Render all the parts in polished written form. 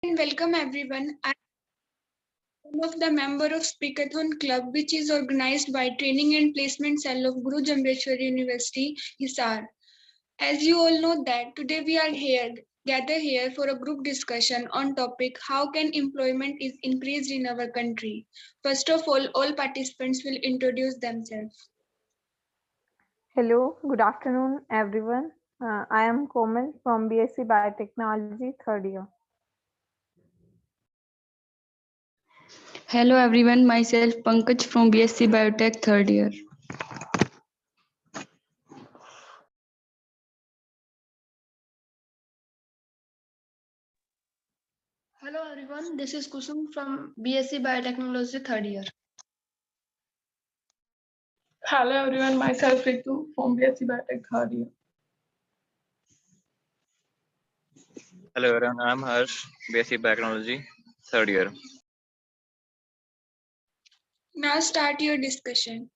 And welcome everyone. I am one of the member of Speakathon Club, which is organized by Training and Placement Cell of Guru Jambheshwar University, Hisar. As you all know that today we are gather here for a group discussion on topic how can employment is increased in our country. First of all participants will introduce themselves. Hello, good afternoon, everyone. I am Komal from BSc Biotechnology, third year. Hello everyone, myself Pankaj from BSc Biotech third year. Hello everyone, this is Kusum from BSc Biotechnology third year. Hello everyone, myself Ritu from BSc Biotech third year. Hello everyone, I'm Harsh, BSc Biotechnology, third year. Now start your discussion.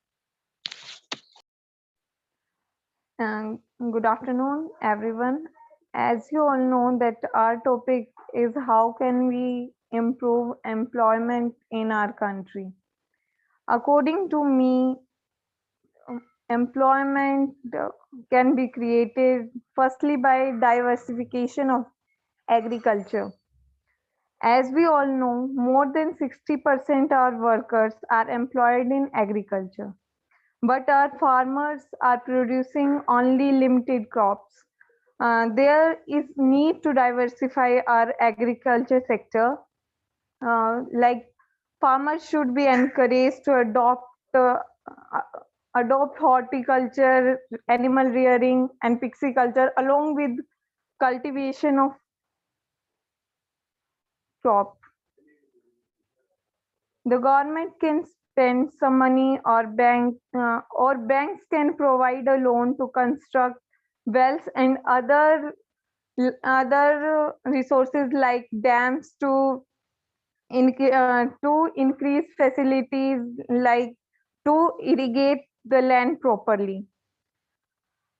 Good afternoon, everyone. As you all know that our topic is how can we improve employment in our country. According to me, employment can be created firstly by diversification of agriculture. As we all know, more than 60% of workers are employed in agriculture, but our farmers are producing only limited crops. There is need to diversify our agriculture sector. Like farmers should be encouraged to adopt horticulture, animal rearing, and pisciculture along with cultivation of crop. The government can spend some money or banks can provide a loan to construct wells and other resources like dams to increase facilities like to irrigate the land properly.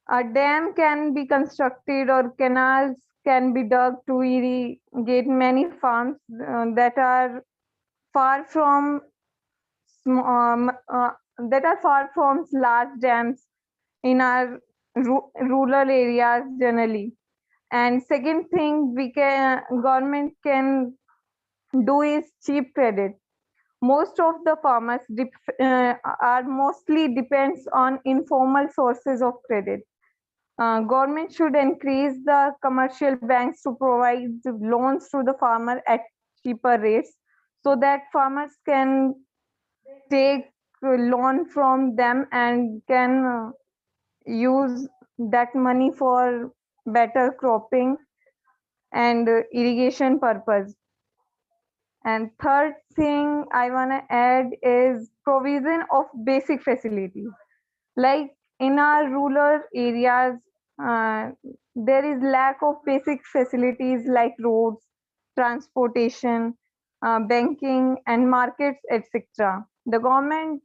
A dam can be constructed or canals can be dug to irrigate many farms that are far from that are far from large dams in our rural areas generally. And second thing government can do is cheap credit. Most of the farmers are mostly depends on informal sources of credit. Government should increase the commercial banks to provide loans to the farmer at cheaper rates so that farmers can take loan from them and can use that money for better cropping and irrigation purpose. And third thing I want to add is provision of basic facilities. Like in our rural areas, there is lack of basic facilities like roads, transportation, banking, and markets, etc. The government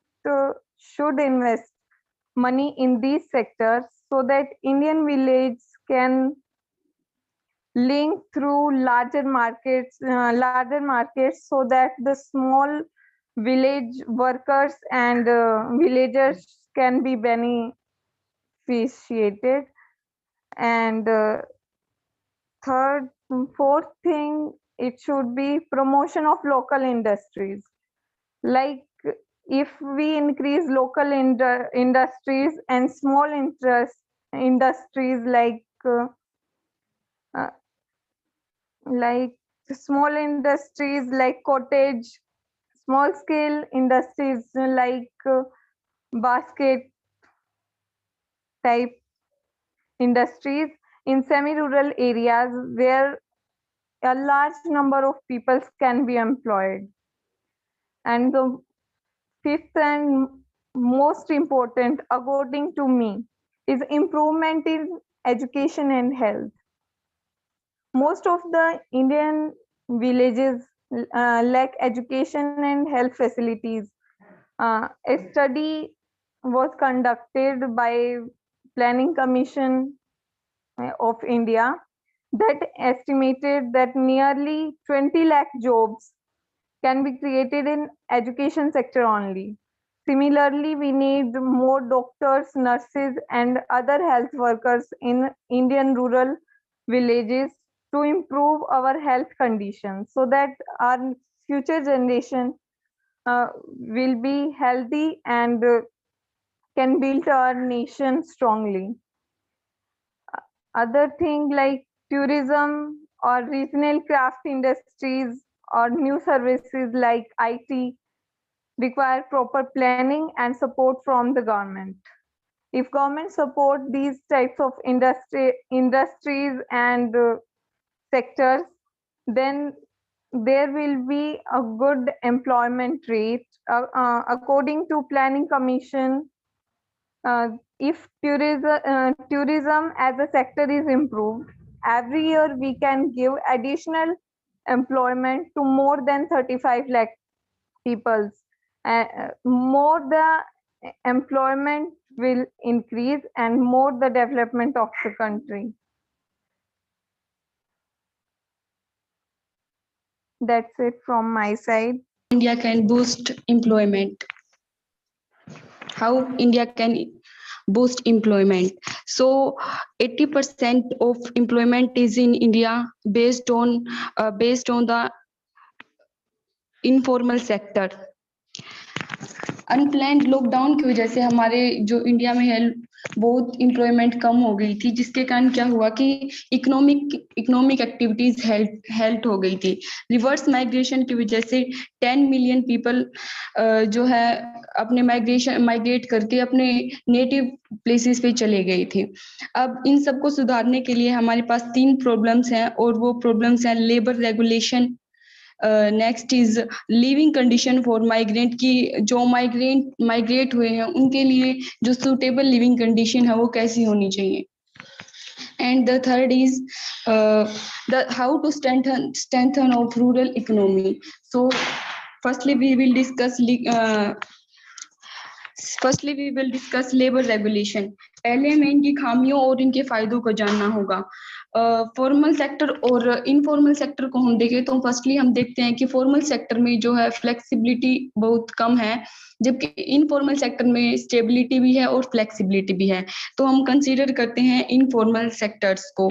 should invest money in these sectors so that Indian village can link through larger markets so that the small village workers and villagers can be beneficiated. And fourth thing, it should be promotion of local industries. Like if we increase local industries and small industries uh, like small industries like cottage, small scale industries like basket type industries in semi-rural areas where a large number of people can be employed. And the fifth and most important, according to me, is improvement in education and health. Most of the Indian villages lack education and health facilities. A study was conducted by Planning Commission of India, that estimated that nearly 20 lakh jobs can be created in education sector only. Similarly, we need more doctors, nurses, and other health workers in Indian rural villages to improve our health conditions so that our future generation will be healthy and can build our nation strongly. Other thing like tourism or regional craft industries or new services like IT require proper planning and support from the government. If government support these types of industries and sectors, then there will be a good employment rate. According to Planning Commission, if tourism as a sector is improved, every year we can give additional employment to more than 35 lakh people. More the employment will increase and more the development of the country. That's it from my side. India can boost employment. How India can boost employment? So 80% of employment is in India based on the informal sector. Unplanned lockdown की वजह से हमारे जो India में है बहुत employment कम हो गई थी, जिसके कारण क्या हुआ कि इकोनॉमिक एक्टिविटीज हेल्ट हो गई थी। रिवर्स माइग्रेशन की वजह से 10 मिलियन पीपल जो है अपने माइग्रेट करके अपने नेटिव प्लेसेस पे चले गए थे। अब इन सबको सुधारने के लिए हमारे पास 3 प्रॉब्लम्स हैं और वो प्रॉब्लम्स हैं labour regulation, next is living condition for migrant की जो माइग्रेट हुए हैं उनके लिए जो सुटेबल लिविंग कंडीशन है वो कैसी होनी चाहिए। And the third is how to strengthen of rural economy. So firstly we will discuss labor regulation. पहले हमें इनकी खामियों और इनके फायदों को जानना होगा। फॉर्मल सेक्टर और इनफॉर्मल सेक्टर को हम देखें तो फर्स्टली हम देखते हैं कि फॉर्मल सेक्टर में जो है फ्लेक्सिबिलिटी बहुत कम है, जबकि इनफॉर्मल सेक्टर में स्टेबिलिटी भी है और फ्लेक्सिबिलिटी भी है। तो हम कंसीडर करते हैं इनफॉर्मल सेक्टर्स को।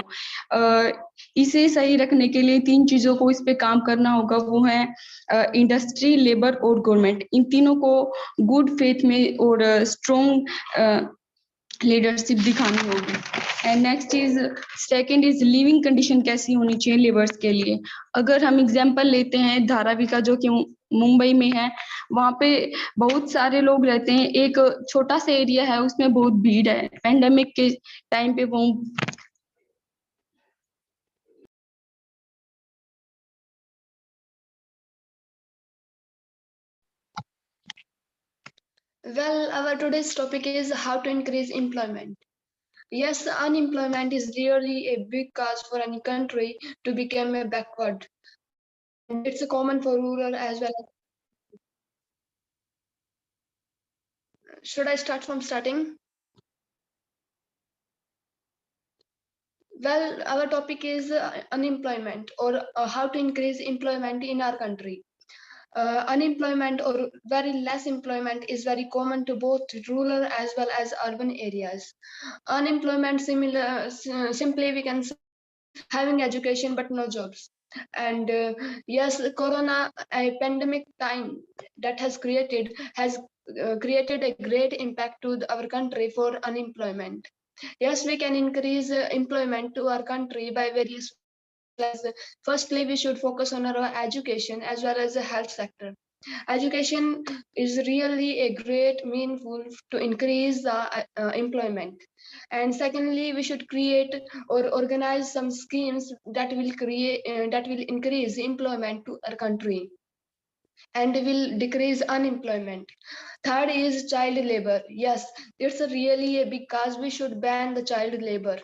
इसे सही रखने के लिए 3 चीजों को इस पे काम करना होगा, वो है इंडस्ट्री, लेबर और गवर्नमेंट। इन तीनों को गुड फेथ में और स्ट्रॉन्ग लीडरशिप दिखानी होगी। And next is second is living condition कैसी होनी चाहिए लेबर्स के लिए। अगर हम एग्जांपल लेते हैं धारावी का जो कि मुंबई में है, वहां पे बहुत सारे लोग रहते हैं, एक छोटा सा एरिया है उसमें बहुत भीड़ है। पेंडेमिक के टाइम पे वो Well, our today's topic is how to increase employment. Yes, unemployment is really a big cause for any country to become a backward. And it's a common for rural as well. Should I start from starting? Well, our topic is unemployment or how to increase employment in our country. Unemployment or very less employment is very common to both rural as well as urban areas. Unemployment simply we can say having education but no jobs. And yes, corona, a pandemic time that has created a great impact to our country for unemployment. Yes, we can increase employment to our country by various ways. Firstly, we should focus on our education as well as the health sector. Education is really a great meaningful to increase the employment. And secondly, we should create or organize some schemes that will increase employment to our country and will decrease unemployment. Third is child labor. Yes, it's really a big cause. We should ban the child labor.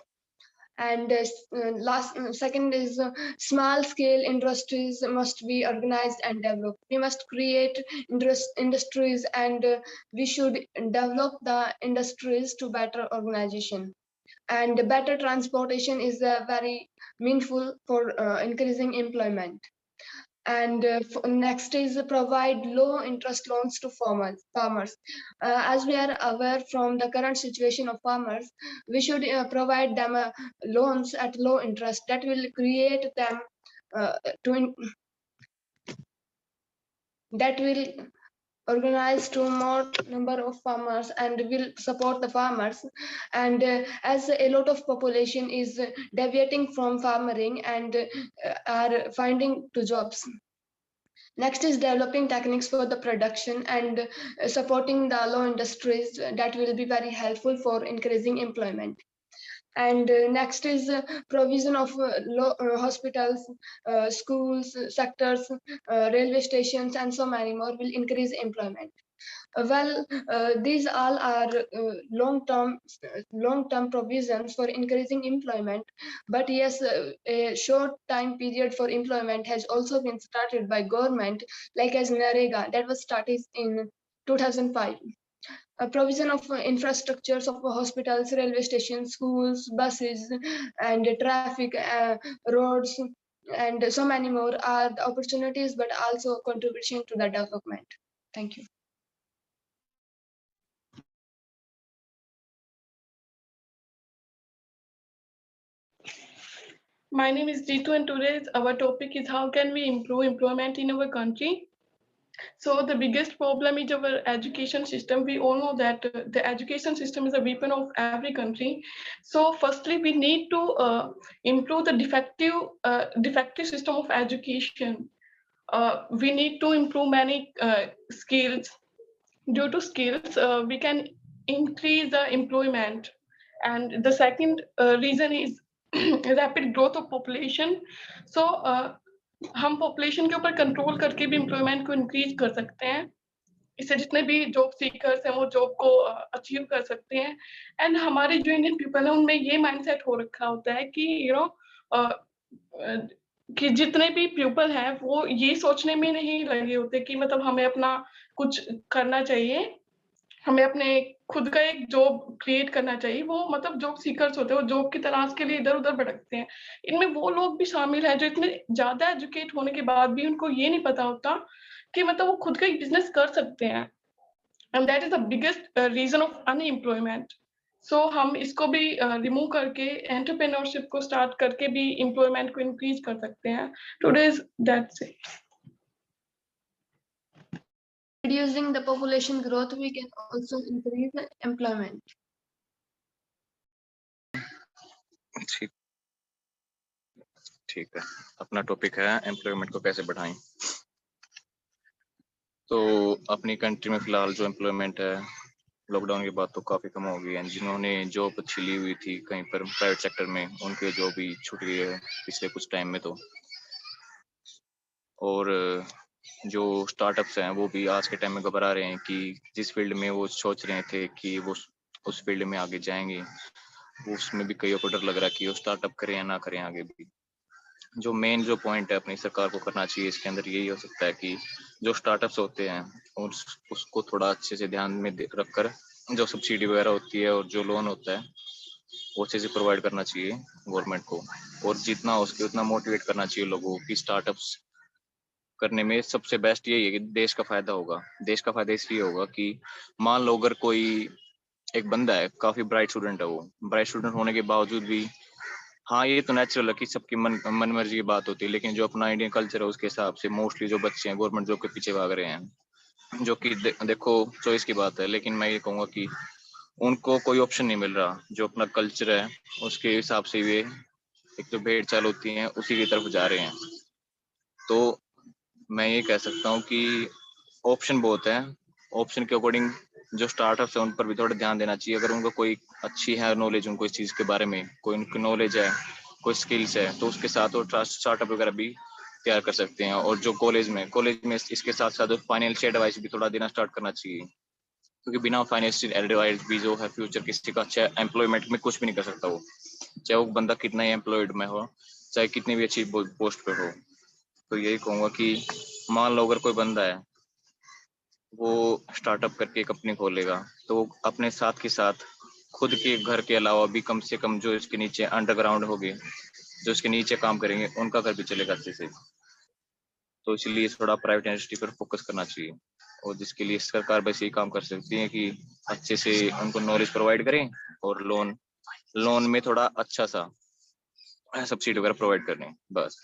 And second is small scale industries must be organized and developed. We must create industries and we should develop the industries to better organization. and better transportation is very meaningful for increasing employment. And next is provide low interest loans to farmers. As we are aware from the current situation of farmers, we should provide them loans at low interest that will create them that will organize to more number of farmers and will support the farmers. And as a lot of population is deviating from farming and are finding to jobs. Next is developing techniques for the production and supporting the low industries that will be very helpful for increasing employment. And next is provision of hospitals, schools, sectors, railway stations, and so many more will increase employment. These all are long-term provisions for increasing employment. But yes, a short time period for employment has also been started by government, like as NREGA, that was started in 2005. A provision of infrastructures of hospitals, railway stations, schools, buses, and traffic, roads, and so many more are the opportunities, but also contribution to the development. Thank you. My name is Ritu, and today our topic is how can we improve employment in our country. So the biggest problem is our education system. We all know that the education system is a weapon of every country. So firstly, we need to improve the defective system of education. We need to improve many skills. Due to skills, we can increase the employment. And the second reason is rapid growth of population. So हम population के ऊपर control करके भी employment को increase कर सकते हैं. इससे जितने भी जॉब सीकर्स हैं वो जॉब को अचीव कर सकते हैं. एंड हमारे जो इंडियन पीपल है उनमें ये माइंडसेट हो रखा होता है कि कि जितने भी पीपल हैं वो ये सोचने में नहीं लगे होते कि मतलब हमें अपना कुछ करना चाहिए, हमें अपने खुद का एक जॉब क्रिएट करना चाहिए. वो मतलब जॉब सीकर्स होते हैं, वो जॉब की तलाश के लिए इधर-उधर भटकते हैं. इनमें वो लोग भी शामिल हैं जो इतने ज़्यादा एजुकेट होने के बाद भी उनको ये नहीं पता होता कि मतलब वो खुद का एक बिज़नेस कर सकते हैं. And that is the biggest reason of unemployment. So हम इसको भी रिमूव करके एंटरप्रेन्योरशिप को स्टार्ट करके भी एम्प्लॉयमेंट को इंक्रीज कर सकते हैं. Today's that's it. Reducing the population growth, we can also increase the employment. ठीक है, अपना टॉपिक है एम्प्लॉयमेंट को कैसे बढ़ाएं. तो अपनी कंट्री में फिलहाल जो एम्प्लॉयमेंट है लॉकडाउन के बाद तो काफी कम हो गई है. जिन्होंने जॉब अच्छी ली हुई थी कहीं पर प्राइवेट सेक्टर में, उनके जॉब भी छूट गई है पिछले कुछ टाइम में. तो और जो स्टार्टअप्स हैं वो भी आज के टाइम में घबरा रहे हैं कि जिस फील्ड में वो सोच रहे थे कि वो उस फील्ड में आगे जाएंगे, वो उसमें भी कईयों को डर लग रहा है कि वो स्टार्टअप करें या ना करें आगे भी. जो मेन जो पॉइंट है अपनी सरकार को करना चाहिए इसके अंदर यही हो सकता है कि जो स्टार्टअप्स होते हैं और उसको थोड़ा अच्छे से ध्यान में रखकर जो सब्सिडी वगैरह होती है और जो लोन होता है वो अच्छे से प्रोवाइड करना चाहिए गवर्नमेंट को. और जितना हो सके उतना मोटिवेट करना चाहिए लोगों को कि स्टार्टअप्स करने में सबसे बेस्ट यही है कि देश का फायदा होगा. देश का फायदा इसलिए होगा कि मान लो अगर कोई एक बंदा है, काफी ब्राइट स्टूडेंट है, वो ब्राइट स्टूडेंट होने के बावजूद भी, हाँ ये तो नेचुरल है कि सबकी मन मर्जी की बात होती है, लेकिन जो अपना इंडियन कल्चर है उसके हिसाब से मोस्टली जो बच्चे हैं गवर्नमेंट जॉब के पीछे भाग रहे हैं, जो कि देखो चॉइस की बात है. लेकिन मैं ये कहूँगा कि उनको कोई ऑप्शन नहीं मिल रहा. जो अपना कल्चर है उसके हिसाब से वे एक जो भेड़ चाल होती हैं उसी की तरफ जा रहे हैं. तो मैं ये कह सकता हूँ कि ऑप्शन बहुत है. ऑप्शन के अकॉर्डिंग जो स्टार्टअप्स है उन पर भी थोड़ा ध्यान देना चाहिए. अगर उनको कोई अच्छी है नॉलेज, उनको इस चीज़ के बारे में कोई उनकी नॉलेज है, कोई स्किल्स है, तो उसके साथ वो स्टार्टअप वगैरह भी तैयार कर सकते हैं. और जो कॉलेज में इसके साथ साथ फाइनेंशियल एडवाइस भी थोड़ा देना स्टार्ट करना चाहिए, क्योंकि बिना फाइनेंशियल एडवाइस भी जो है फ्यूचर किसी का अच्छा एम्प्लॉयमेंट में कुछ भी नहीं कर सकता. वो चाहे वो बंदा कितना ही एम्प्लॉयड में हो, चाहे कितनी भी अच्छी पोस्ट पे हो. तो यही कहूँगा कि मान लो अगर कोई बंदा है वो स्टार्टअप करके कंपनी खोलेगा तो वो अपने साथ के साथ खुद के घर के अलावा भी कम से कम जो इसके नीचे अंडरग्राउंड हो गए, जो इसके नीचे काम करेंगे, उनका घर भी चलेगा अच्छे से। तो इसलिए थोड़ा प्राइवेट इंडस्ट्री पर फोकस करना चाहिए, और जिसके लिए सरकार बस यही काम कर सकती है कि अच्छे से उनको नॉलेज प्रोवाइड करें, और लोन में थोड़ा अच्छा सा सब्सिडी वगैरह प्रोवाइड करें, बस।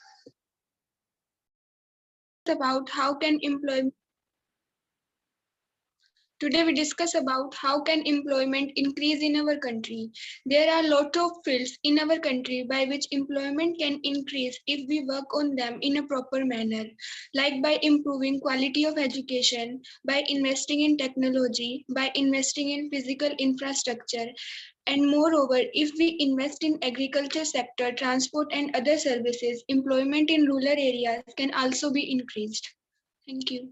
About how can employment Today we discuss about how can employment increase in our country. There are lot of fields in our country by which employment can increase if we work on them in a proper manner, like by improving quality of education, by investing in technology, by investing in physical infrastructure, and moreover, if we invest in agriculture sector, transport and other services, employment in rural areas can also be increased. Thank you.